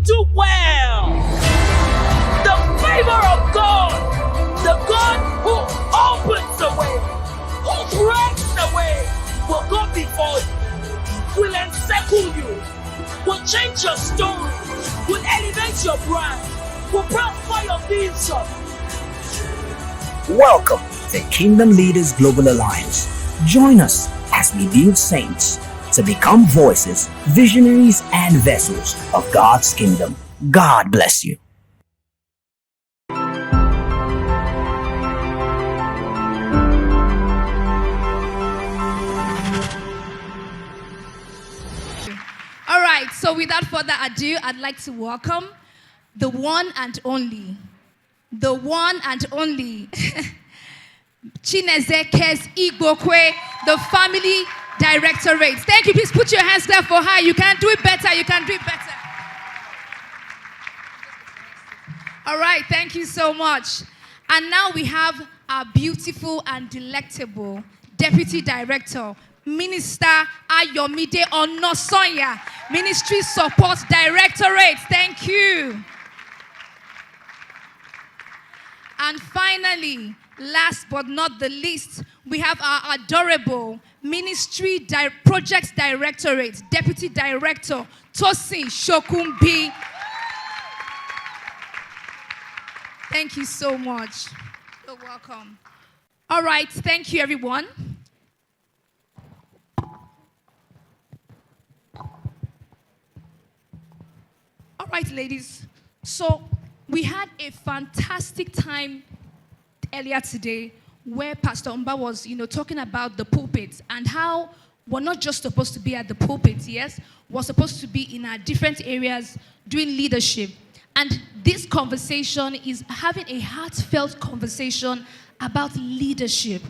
do well. The favor of God, the God who opens the way, who breaks the way, will go before you, will encircle you, will change your story, will elevate your brand, will prosper your vision. Welcome to Kingdom Leaders Global Alliance. Join us as we build saints to become voices, visionaries, and vessels of God's kingdom. God bless you. All right, so without further ado, I'd like to welcome the one and only, Chinezekes Igbokwe, the Family Directorate. Thank you. Please put your hands there for her. You can do it better. You can do it better. All right, thank you so much. And now we have our beautiful and delectable Deputy Director, Minister Ayomide Onosonya, Ministry Support Directorate. Thank you. And finally, last but not the least, we have our adorable Ministry Projects Directorate, Deputy Director, Tosin Shokumbi. Thank you so much. You're welcome. All right, thank you, everyone. All right, ladies. So we had a fantastic time earlier today where Pastor Umba was, talking about the pulpit and how we're not just supposed to be at the pulpit, yes? We're supposed to be in our different areas doing leadership. And this conversation is having a heartfelt conversation about leadership.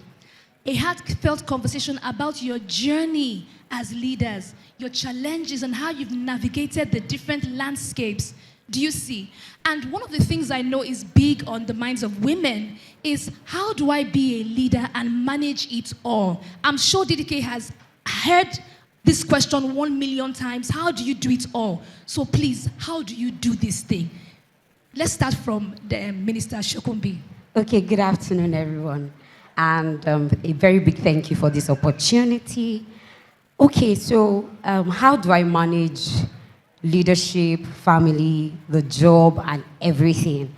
A heartfelt conversation about your journey as leaders, your challenges and how you've navigated the different landscapes. Do you see? And one of the things I know is big on the minds of women is how do I be a leader and manage it all? I'm sure DDK has heard this question 1 million times. How do you do it all? So please, how do you do this thing? Let's start from the Minister Shokumbi. Okay, good afternoon, everyone. And a very big thank you for this opportunity. Okay, so how do I manage leadership, family, the job, and everything?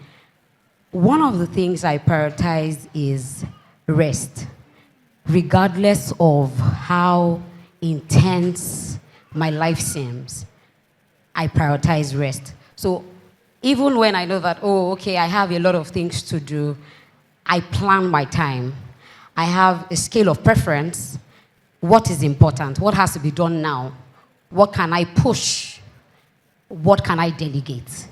One of the things I prioritize is rest. Regardless of how intense my life seems, I prioritize rest. So even when I know that, I have a lot of things to do, I plan my time. I have a scale of preference. What is important? What has to be done now? What can I push? What can I delegate?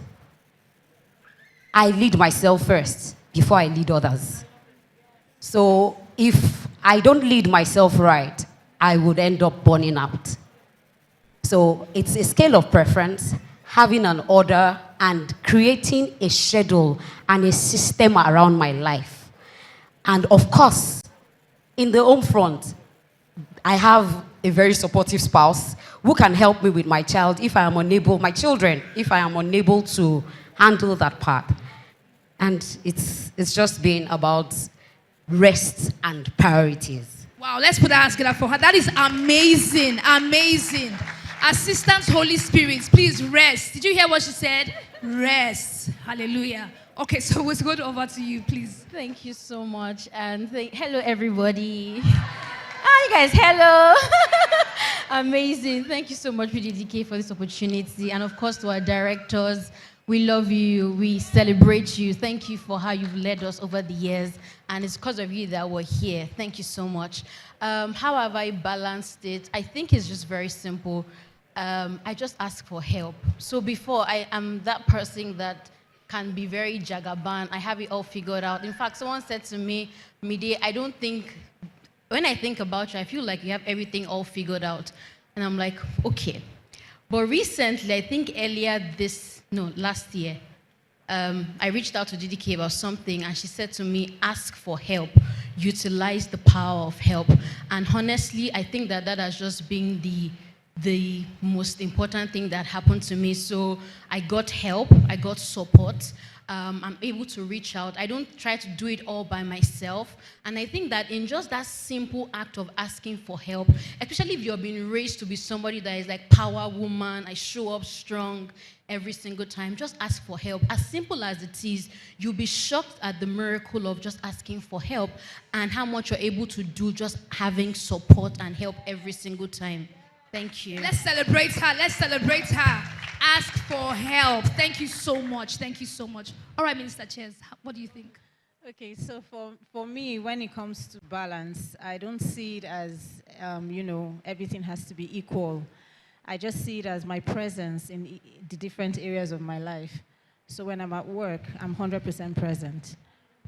I lead myself first before I lead others. So if I don't lead myself right, I would end up burning out. So it's a scale of preference, having an order and creating a schedule and a system around my life. And of course, in the home front, I have a very supportive spouse who can help me with my child if I am unable, my children, if I am unable to handle that part. And it's just been about rest and priorities. Wow, let's put our hands together for her. That is amazing, amazing. Assistant Holy Spirit, please rest. Did you hear what she said? Rest. Hallelujah. Okay, so let's go over to you, please. Thank you so much. And hello, everybody. Hi, guys. Hello. Amazing. Thank you so much, PDDK, for this opportunity. And, of course, to our directors, we love you. We celebrate you. Thank you for how you've led us over the years. And it's because of you that we're here. Thank you so much. How have I balanced it? I think it's just very simple. I just ask for help. So before, I am that person that can be very jagaban. I have it all figured out. In fact, someone said to me, Mide, when I think about you, I feel like you have everything all figured out. And I'm like, okay. But recently, I think last year, I reached out to DDK about something, and she said to me, ask for help, utilize the power of help. And honestly, I think that has just been the most important thing that happened to me. So I got help, I got support. I'm able to reach out. I don't try to do it all by myself. And I think that in just that simple act of asking for help, especially if you're being raised to be somebody that is like power woman, I show up strong every single time, just ask for help. As simple as it is, you'll be shocked at the miracle of just asking for help and how much you're able to do just having support and help every single time. Thank you. Let's celebrate her. Let's celebrate her. Ask for help. Thank you so much. Thank you so much. All right, Minister Chairs, what do you think? Okay, so for me, when it comes to balance, I don't see it as, everything has to be equal. I just see it as my presence in the different areas of my life. So when I'm at work, I'm 100% present.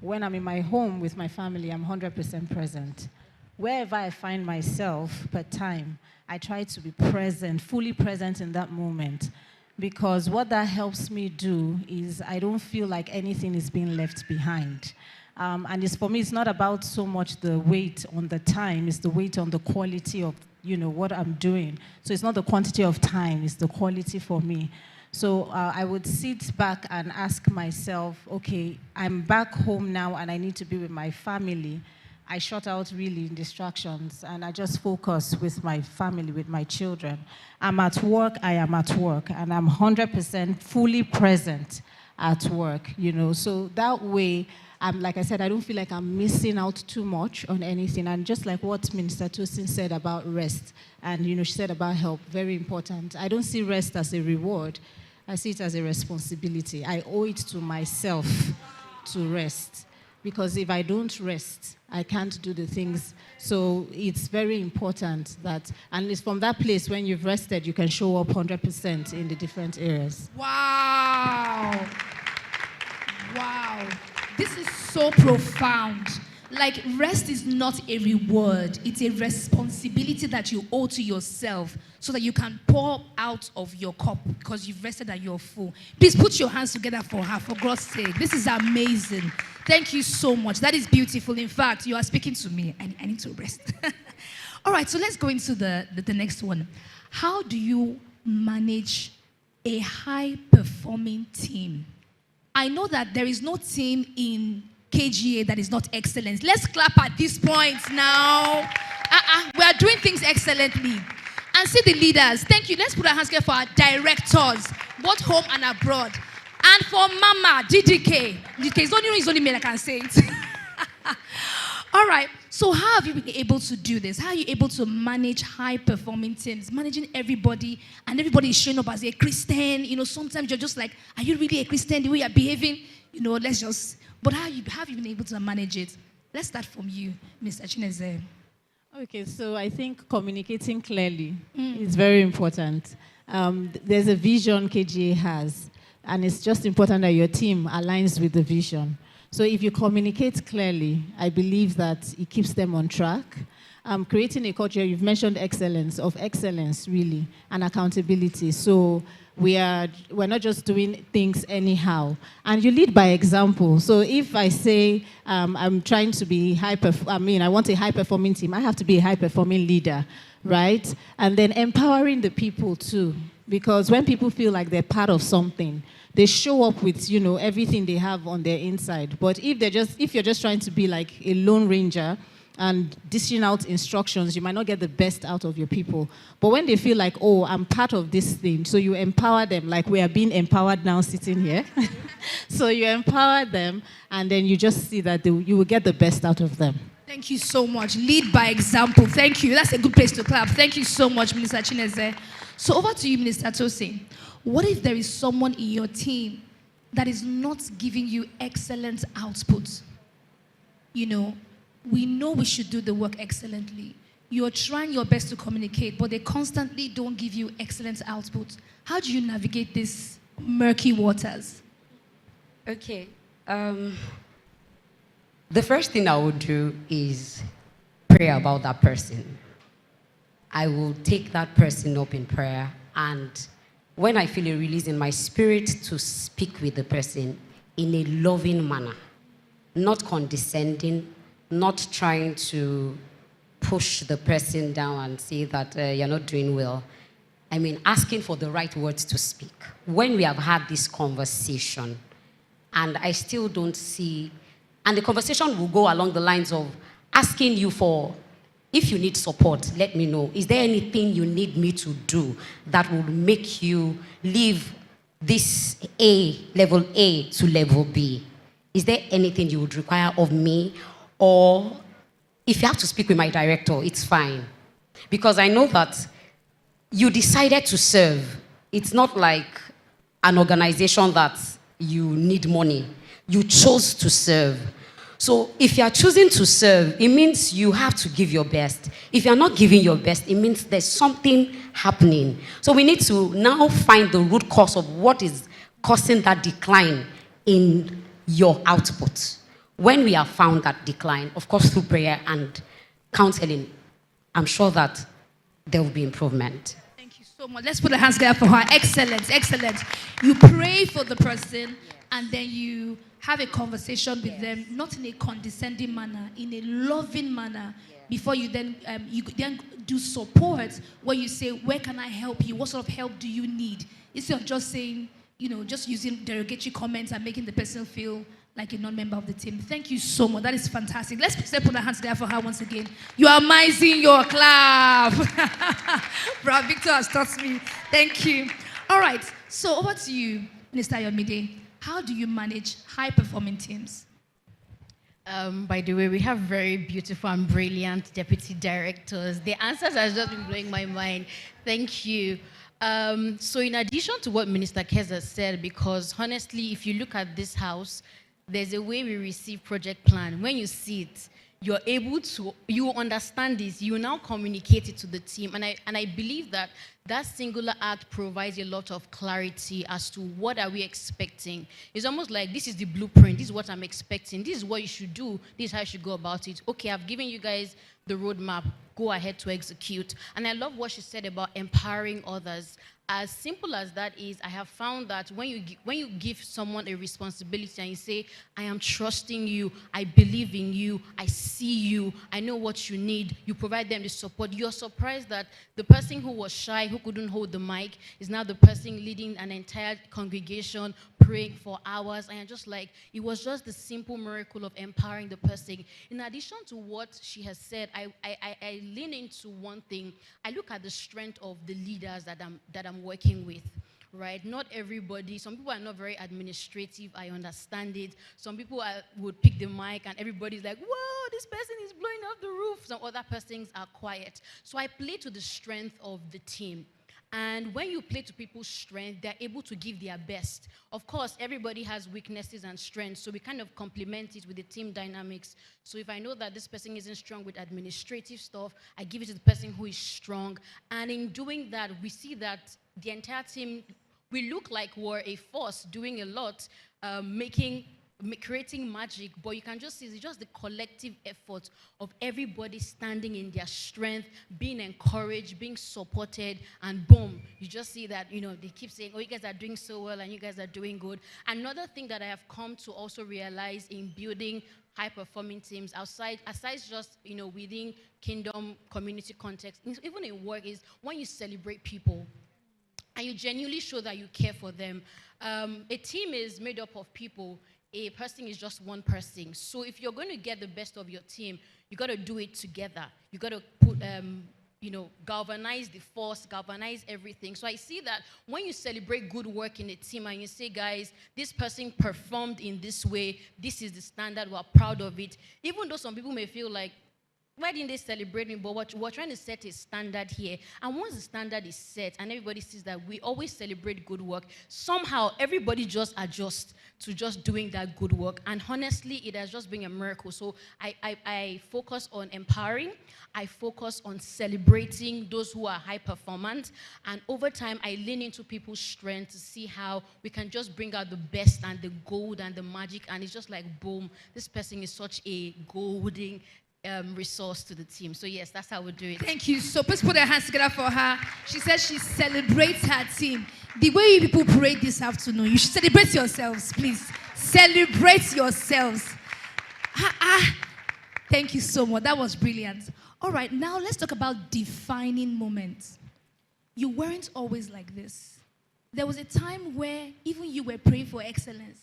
When I'm in my home with my family, I'm 100% present. Wherever I find myself per time, I try to be present, fully present in that moment. Because what that helps me do is I don't feel like anything is being left behind. And for me, it's not about so much the weight on the time, it's the weight on the quality of, what I'm doing. So it's not the quantity of time, it's the quality for me. So I would sit back and ask myself, okay, I'm back home now and I need to be with my family. I shut out really distractions and I just focus with my family, with my children. I'm at work, I am at work, and I'm 100% fully present at work, So that way, like I said, I don't feel like I'm missing out too much on anything. And just like what Minister Tosin said about rest, and she said about help, very important. I don't see rest as a reward. I see it as a responsibility. I owe it to myself to rest. Because if I don't rest, I can't do the things. So it's very important that, and it's from that place when you've rested, you can show up 100% in the different areas. Wow. Wow. This is so profound. Like, rest is not a reward. It's a responsibility that you owe to yourself so that you can pour out of your cup because you've rested and you're full. Please put your hands together for her, for God's sake. This is amazing. Thank you so much. That is beautiful. In fact, you are speaking to me. I need to rest. All right, so let's go into the next one. How do you manage a high-performing team? I know that there is no team in KGA that is not excellent. Let's clap at this point now. We are doing things excellently. And see the leaders. Thank you. Let's put our hands together for our directors, both home and abroad. And for Mama, DDK. It's only me that can say it. All right. So how have you been able to do this? How are you able to manage high-performing teams, managing everybody, and everybody is showing up as a Christian? Sometimes you're just like, are you really a Christian? The way you're behaving? Let's just... But how have you been able to manage it? Let's start from you, Mr. Chineze. Okay, so I think communicating clearly is very important. There's a vision KGA has, and it's just important that your team aligns with the vision. So if you communicate clearly, I believe that it keeps them on track. Creating a culture, you've mentioned excellence really, and accountability. So we're not just doing things anyhow. And you lead by example. So if I say I'm trying to be I want a high-performing team, I have to be a high-performing leader, right? And then empowering the people too. Because when people feel like they're part of something, they show up with, everything they have on their inside. But if you're just trying to be like a lone ranger and dishing out instructions, you might not get the best out of your people. But when they feel like, oh, I'm part of this thing, so you empower them, like we are being empowered now sitting here. So you empower them, and then you just see that you will get the best out of them. Thank you so much. Lead by example. Thank you. That's a good place to clap. Thank you so much, Minister Chineze. So over to you, Minister Tosin. What if there is someone in your team that is not giving you excellent output? We know we should do the work excellently. You're trying your best to communicate, but they constantly don't give you excellent output. How do you navigate these murky waters? Okay. The first thing I would do is pray about that person. I will take that person up in prayer, and when I feel a release in my spirit, to speak with the person in a loving manner, not condescending, not trying to push the person down and say that you're not doing well. asking for the right words to speak. When we have had this conversation, and I still don't see, and the conversation will go along the lines of asking you for, if you need support, let me know. Is there anything you need me to do that will make you leave this level A to level B? Is there anything you would require of me? Or if you have to speak with my director, it's fine. Because I know that you decided to serve. It's not like an organization that you need money. You chose to serve. So if you are choosing to serve, it means you have to give your best. If you are not giving your best, it means there's something happening. So we need to now find the root cause of what is causing that decline in your output. When we have found that decline, of course through prayer and counseling, I'm sure that there will be improvement. Thank you so much. Let's put a hands together for her. Excellent, excellent. You pray for the person and then you have a conversation with them, not in a condescending manner, in a loving manner, before you then do support, where you say, where can I help you? What sort of help do you need? Instead of just saying, just using derogatory comments and making the person feel like a non-member of the team. Thank you so much. That is fantastic. Let's put our hands together for her once again. You are amazing, your clap. Brother Victor has taught me. Thank you. All right. So over to you, Minister Yomide. How do you manage high-performing teams? By the way, we have very beautiful and brilliant deputy directors. The answers have just been blowing my mind. Thank you. So in addition to what Minister Keza said, because honestly, if you look at this house, there's a way we receive project plan. When you see it, you understand this, you now communicate it to the team. And I believe that singular act provides a lot of clarity as to what are we expecting. It's almost like this is the blueprint, this is what I'm expecting, this is what you should do, this is how you should go about it. Okay, I've given you guys the roadmap, go ahead to execute. And I love what she said about empowering others. As simple as that is, I have found that when you give someone a responsibility and you say, I am trusting you, I believe in you, I see you, I know what you need, you provide them the support, you're surprised that the person who was shy, who couldn't hold the mic, is now the person leading an entire congregation, praying for hours. And I'm just like, it was just the simple miracle of empowering the person. In addition to what she has said, I lean into one thing. I look at the strength of the leaders that I'm working with, right? Not everybody. Some people are not very administrative. I understand it. Some people would pick the mic and everybody's like, whoa, this person is blowing off the roof. Some other persons are quiet. So I play to the strength of the team. And when you play to people's strength, they're able to give their best. Of course, everybody has weaknesses and strengths, so we kind of complement it with the team dynamics. So if I know that this person isn't strong with administrative stuff, I give it to the person who is strong. And in doing that, we see that the entire team, we look like we're a force doing a lot, creating magic, but you can just see it's just the collective effort of everybody standing in their strength, being encouraged, being supported, and boom, you just see that, they keep saying, oh, you guys are doing so well and you guys are doing good. Another thing that I have come to also realize in building high-performing teams aside just, within kingdom community context, even in work, is when you celebrate people and you genuinely show that you care for them. A team is made up of people. A person is just one person. So if you're going to get the best of your team, you got to do it together. You got to put, galvanize the force, galvanize everything. So I see that when you celebrate good work in a team and you say, guys, this person performed in this way, this is the standard, we're proud of it. Even though some people may feel like, why didn't they celebrate me? But we're trying to set a standard here. And once the standard is set and everybody sees that we always celebrate good work, somehow everybody just adjusts to just doing that good work. And honestly, it has just been a miracle. So I focus on empowering. I focus on celebrating those who are high performant. And over time, I lean into people's strength to see how we can just bring out the best and the gold and the magic. And it's just like, boom, this person is such a golden resource to the team. So yes, that's how we do it. Thank you. So please put your hands together for her. She says she celebrates her team. The way you people pray this afternoon, you should celebrate yourselves, please. Celebrate yourselves. Thank you so much. That was brilliant. All right, now let's talk about defining moments. you weren't always like this. There was a time where even you were praying for excellence.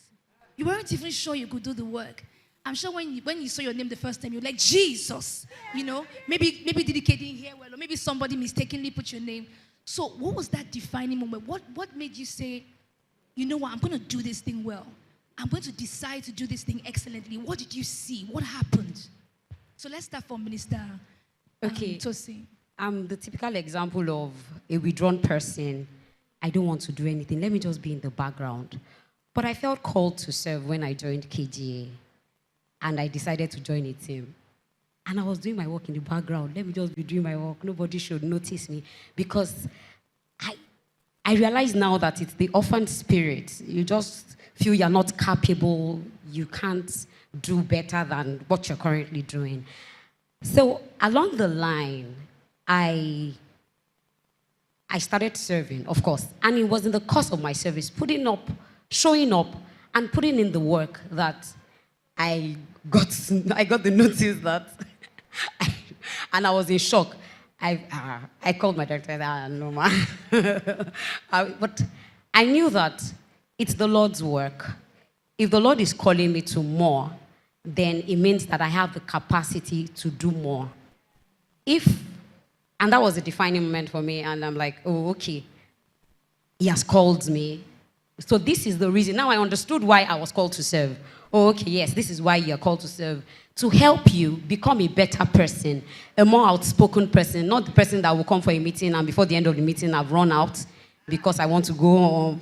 You weren't even sure you could do the work. I'm sure when you saw your name the first time, you were like, Jesus, maybe DDK didn't hear well, or maybe somebody mistakenly put your name. So what was that defining moment? What made you say, you know what, I'm going to do this thing well. I'm going to decide to do this thing excellently. What did you see? What happened? So let's start from Minister Tosin. I'm the typical example of a withdrawn person. I don't want to do anything. Let me just be in the background. But I felt called to serve when I joined KGA. And I decided to join a team. And I was doing my work in the background. Let me just be doing my work. Nobody should notice me. Because I realize now that it's the orphan spirit. You just feel you're not capable. You can't do better than what you're currently doing. So along the line, I started serving, of course. And it was in the course of my service, showing up, and putting in the work that I got the notice that, and I was in shock. I called my director and I said, no, man. But I knew that it's the Lord's work. If the Lord is calling me to more, then it means that I have the capacity to do more. And that was a defining moment for me, and I'm like, oh, okay. He has called me. So this is the reason. Now I understood why I was called to serve. Oh, okay, yes, this is why you're called to serve. To help you become a better person, a more outspoken person, not the person that will come for a meeting and before the end of the meeting I've run out because I want to go home.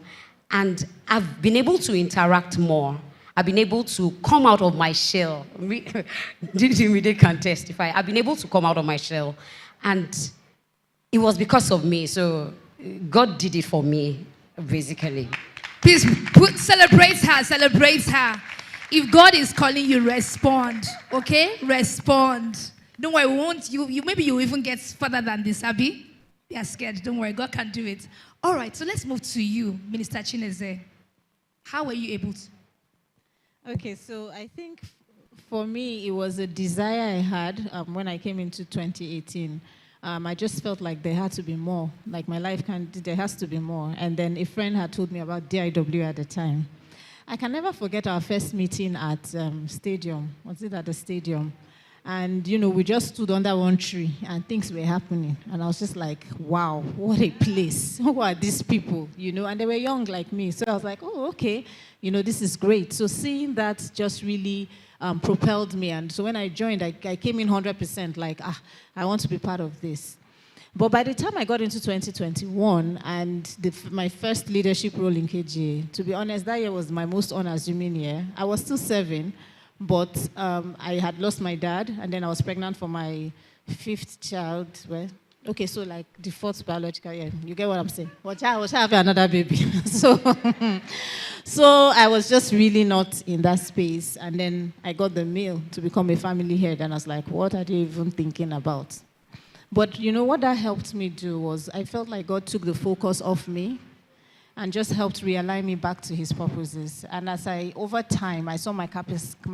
And I've been able to interact more. I've been able to come out of my shell. They can testify. I've been able to come out of my shell. And it was because of me. So God did it for me, basically. Please celebrate her. If God is calling you, respond. Okay? Respond. Don't worry, we won't. Maybe you even get further than this, Abby. They are scared. Don't worry, God can do it. All right, so let's move to you, Minister Chineze. How were you able to? Okay, so I think for me, it was a desire I had when I came into 2018. I just felt like there had to be more. Like my life there has to be more. And then a friend had told me about DIW at the time. I can never forget our first meeting at stadium. Was it at the stadium? And, we just stood under one tree and things were happening. And I was just like, wow, what a place. Who are these people? And they were young like me. So I was like, oh, okay. This is great. So seeing that just really propelled me. And so when I joined, I came in 100% like, I want to be part of this. But by the time I got into 2021 and my first leadership role in KGA, to be honest, that year was my most unassuming year. I was still serving, but I had lost my dad, and then I was pregnant for my fifth child. Well, okay, so like the fourth biological year. You get what I'm saying? Watch out, have another baby. So I was just really not in that space. And then I got the mail to become a family head, and I was like, what are they even thinking about? But what that helped me do was I felt like God took the focus off me and just helped realign me back to his purposes. And over time, I saw my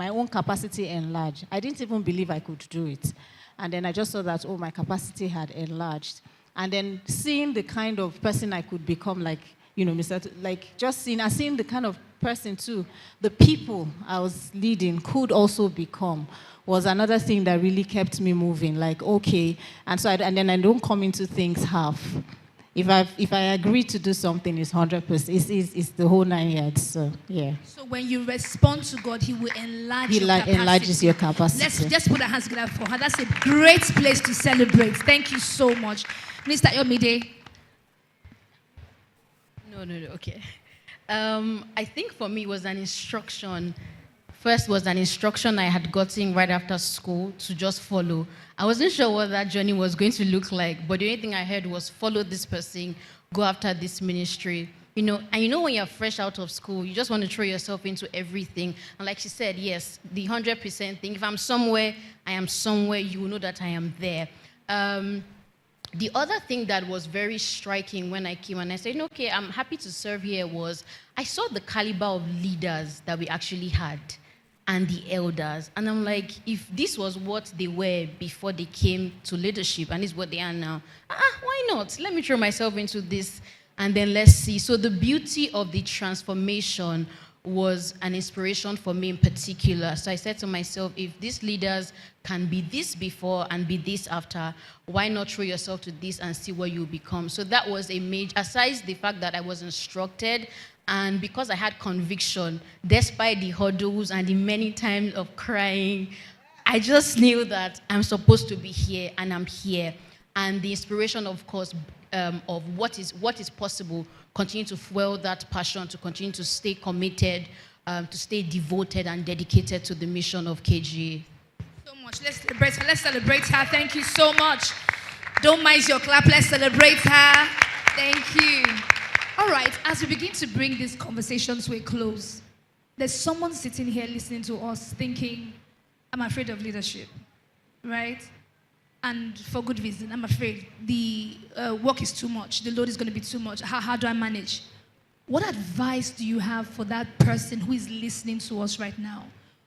own capacity enlarge. I didn't even believe I could do it. And then I just saw that, my capacity had enlarged. And then seeing the kind of person I could become, like, seeing the kind of person too, the people I was leading could also become, was another thing that really kept me moving. Like, okay, and then I don't come into things half. If I agree to do something, it's 100%. It's the whole 9 yards. So yeah. So when you respond to God, He will enlarge your capacity. Enlarges your capacity. Let's just put our hands together for her. That's a great place to celebrate. Thank you so much, Minister Yomide. No. Okay. I think for me it was an instruction. First was an instruction I had gotten right after school to just follow. I wasn't sure what that journey was going to look like, but the only thing I heard was follow this person, go after this ministry. And when you're fresh out of school, you just want to throw yourself into everything. And like she said, yes, the 100% thing. If I'm somewhere, I am somewhere. You will know that I am there. The other thing that was very striking when I came and I said, okay, I'm happy to serve here was I saw the caliber of leaders that we actually had. and the elders. And I'm like, if this was what they were before they came to leadership, and it's what they are now, why not? Let me throw myself into this, and then let's see. So the beauty of the transformation was an inspiration for me in particular. So I said to myself, if these leaders can be this before and be this after, why not throw yourself to this and see what you become? So that was a major, aside the fact that I was instructed, and because I had conviction, despite the hurdles and the many times of crying, I just knew that I'm supposed to be here, and I'm here. And the inspiration, of course, of what is possible, continue to fuel that passion, to continue to stay committed, to stay devoted and dedicated to the mission of KGA. So much. Let's celebrate her. Let's celebrate her. Thank you so much. Don't mind your clap. Let's celebrate her. Thank you. All right. As we begin to bring this conversation to a close, there's someone sitting here listening to us thinking, I'm afraid of leadership, right? And for good reason. I'm afraid the work is too much. The load is going to be too much. How do I manage? What advice do you have for that person who is listening to us right now,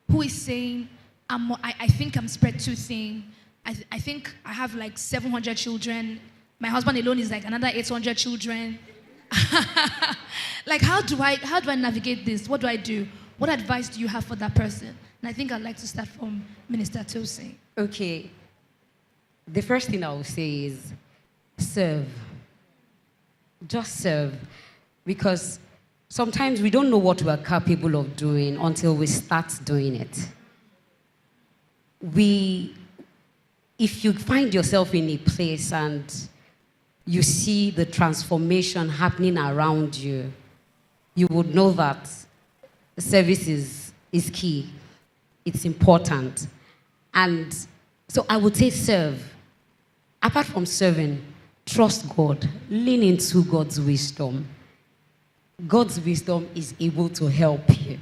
who is saying, I think I'm spread too thin. I think I have like 700 children. My husband alone is like another 800 children. Like, how do I navigate this? What do I do? What advice do you have for that person? And I think I'd like to start from Minister Tosin. Okay. The first thing I will say is serve. Just serve. Because sometimes we don't know what we are capable of doing until we start doing it. If you find yourself in a place and you see the transformation happening around you, you would know that service is key. It's important. And so I would say serve. Apart from serving, trust God. Lean into God's wisdom. God's wisdom is able to help you.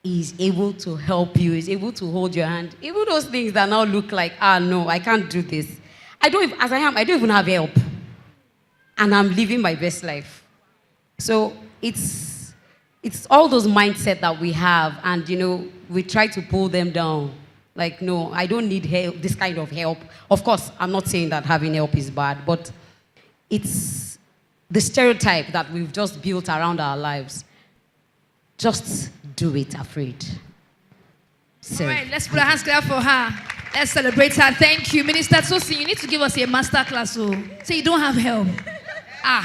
He's able to help you. He's able to hold your hand. Even those things that now look like, no, I can't do this. I don't even have help. And I'm living my best life. So it's all those mindset that we have, and we try to pull them down. Like, no, I don't need help, this kind of help. Of course, I'm not saying that having help is bad, but it's the stereotype that we've just built around our lives. Just do it, afraid. So. All right, let's put our hands together for her. Let's celebrate her. Thank you. Minister Tosin, you need to give us a master class. Say you don't have help.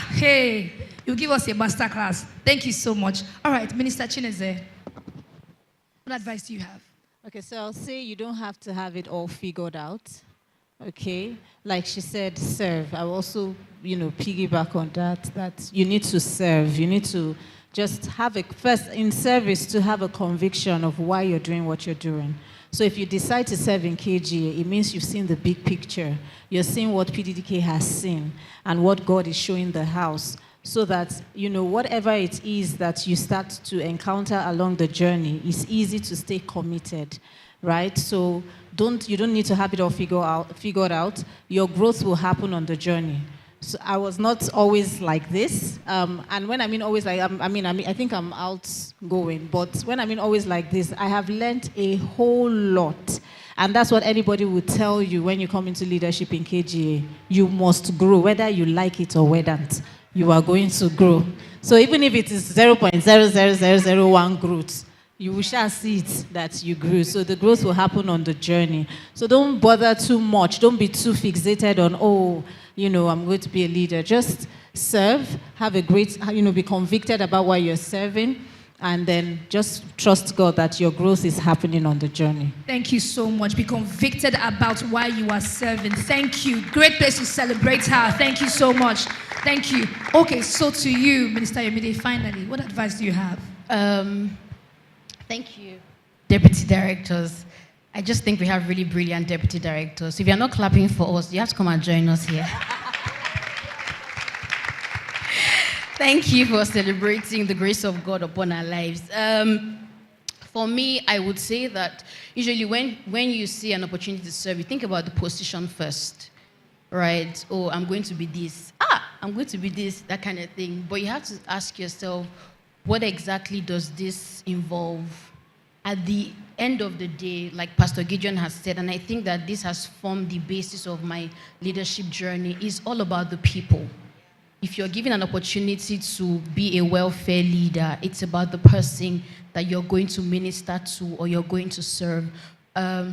Hey, you give us a master class. Thank you so much. All right, Minister Chineze, what advice do you have? Okay, so I'll say you don't have to have it all figured out. Okay, like she said, serve. I will also, piggyback on that you need to serve. You need to just have first in service to have a conviction of why you're doing what you're doing. So if you decide to serve in KGA, it means you've seen the big picture. You're seeing what PDDK has seen and what God is showing the house, so that, whatever it is that you start to encounter along the journey, it's easy to stay committed, right? So you don't need to have it all figured out. Your growth will happen on the journey. So I was not always like this. And when I mean always like, I think I'm outgoing. But when I mean always like this, I have learned a whole lot. And that's what anybody will tell you when you come into leadership in KGA. You must grow, whether you like it or whether not. You are going to grow. So even if it is 0.00001 growth, you shall see it that you grew. So the growth will happen on the journey. So don't bother too much. Don't be too fixated on, I'm going to be a leader. Just serve, have a great, be convicted about why you're serving, and then just trust God that your growth is happening on the journey. Thank you so much. Be convicted about why you are serving. Thank you. Great place to celebrate her. Thank you so much. Thank you. Okay, so to you, Minister Yemide, finally, what advice do you have? Thank you, Deputy Directors. I just think we have really brilliant Deputy Directors. If you're not clapping for us, you have to come and join us here. Thank you for celebrating the grace of God upon our lives. For me, I would say that usually when you see an opportunity to serve, you think about the position first, right? Oh, I'm going to be this. I'm going to be this, that kind of thing. But you have to ask yourself, what exactly does this involve? at the end of the day, like Pastor Gideon has said, and I think that this has formed the basis of my leadership journey, is all about the people. If you're given an opportunity to be a welfare leader, it's about the person that you're going to minister to or you're going to serve.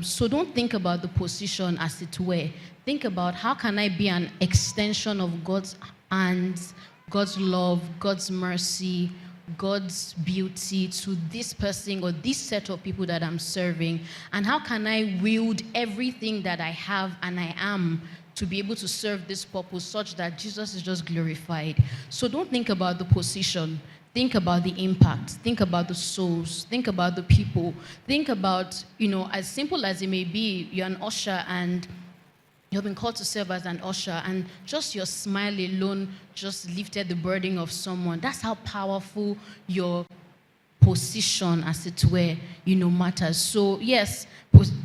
So don't think about the position as it were. Think about, how can I be an extension of God's hands, God's love, God's mercy, God's beauty to this person or this set of people that I'm serving? And how can I wield everything that I have and I am to be able to serve this purpose such that Jesus is just glorified? So don't think about the position. Think about the impact. Think about the souls. Think about the people. Think about, as simple as it may be, you're an usher and you've been called to serve as an usher, and just your smile alone just lifted the burden of someone. That's how powerful your position, as it were, matters. So yes,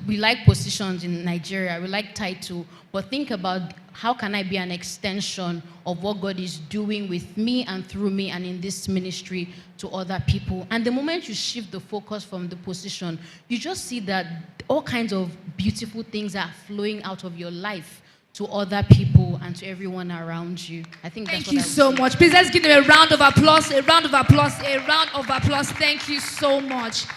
we like positions in Nigeria, we like title, but think about, how can I be an extension of what God is doing with me and through me and in this ministry to other people? And the moment you shift the focus from the position, you just see that all kinds of beautiful things are flowing out of your life to other people and to everyone around you. I think that's Thank you so much. Please let's give them a round of applause, a round of applause, a round of applause. Thank you so much.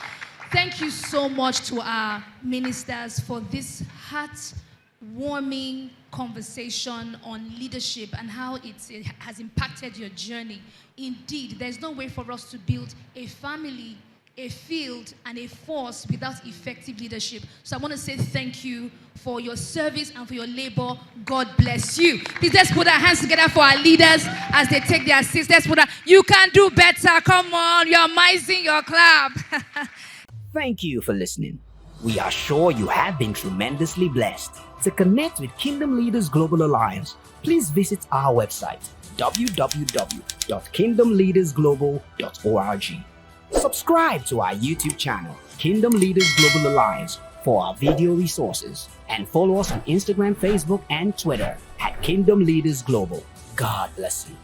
Thank you so much to our ministers for this heart-warming conversation on leadership and how it has impacted your journey. Indeed, there's no way for us to build a family, a field, and a force without effective leadership. So I want to say thank you for your service and for your labor. God bless you. Please let's put our hands together for our leaders as they take their seats. Let's put our, you can do better. Come on, you're amazing, your clap. Thank you for listening. We are sure you have been tremendously blessed. To connect with Kingdom Leaders Global Alliance, please visit our website, www.kingdomleadersglobal.org. Subscribe to our YouTube channel, Kingdom Leaders Global Alliance, for our video resources, and follow us on Instagram, Facebook, and Twitter at Kingdom Leaders Global. God bless you.